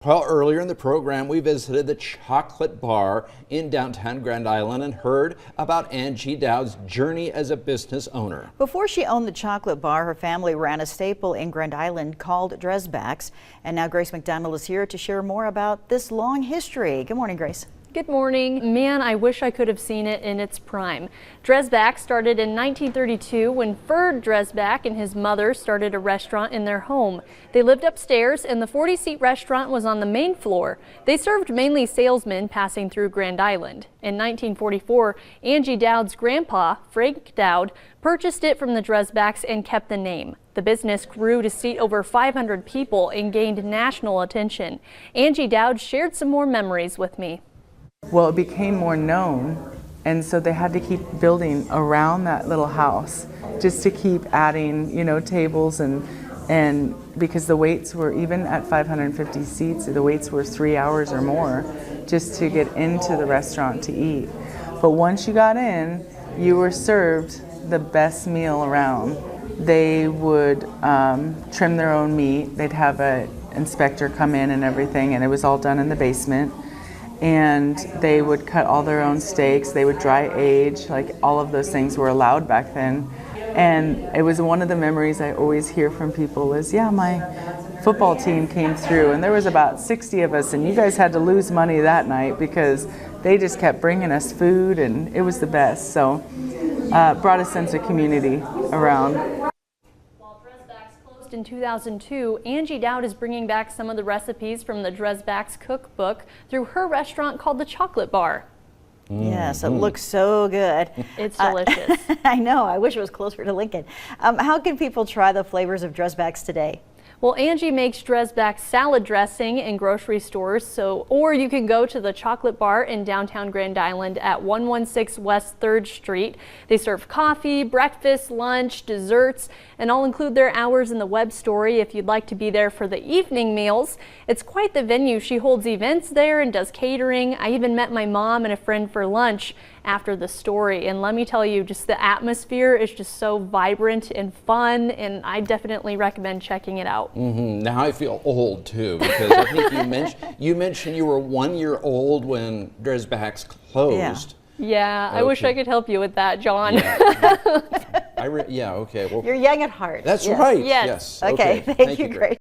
Well, earlier in the program, we visited the Chocolate Bar in downtown Grand Island and heard about Angie Dowd's journey as a business owner. Before she owned the Chocolate Bar, her family ran a staple in Grand Island called Dreisbach's. And now Grace McDonald is here to share more about this long history. Good morning, Grace. Good morning. Man, I wish I could have seen it in its prime. Dreisbach started in 1932 when Ferd Dreisbach and his mother started a restaurant in their home. They lived upstairs and the 40-seat restaurant was on the main floor. They served mainly salesmen passing through Grand Island. In 1944, Angie Dowd's grandpa, Frank Dowd, purchased it from the Dreisbachs and kept the name. The business grew to seat over 500 people and gained national attention. Angie Dowd shared some more memories with me. Well, it became more known, and so they had to keep building around that little house just to keep adding, tables and because the waits were, even at 550 seats, the waits were 3 hours or more just to get into the restaurant to eat. But once you got in, you were served the best meal around. They would trim their own meat. They'd have an inspector come in and everything, and it was all done in the basement. And they would cut all their own steaks. They would dry age, like all of those things were allowed back then. And it was one of the memories I always hear from people is, yeah, my football team came through and there was about 60 of us and you guys had to lose money that night because they just kept bringing us food and it was the best. So brought a sense of community around. In 2002, Angie Dowd is bringing back some of the recipes from the Dreisbach's cookbook through her restaurant called the Chocolate Bar. Yes, it looks so good. It's delicious. I know. I wish it was closer to Lincoln. How can people try the flavors of Dreisbach's today? Well, Angie makes Dreisbach salad dressing in grocery stores, or you can go to the Chocolate Bar in downtown Grand Island at 116 West 3rd Street. They serve coffee, breakfast, lunch, desserts, and I'll include their hours in the web story if you'd like to be there for the evening meals. It's quite the venue. She holds events there and does catering. I even met my mom and a friend for lunch after the story, and let me tell you, just the atmosphere is just so vibrant and fun, and I definitely recommend checking it out. Now I feel old too, because I think you mentioned you were 1 year old when Dreisbach's closed. Yeah, I wish I could help you with that, John. Yeah, okay. Well, You're young at heart. that's right. Yes. Okay, thank you, Grace.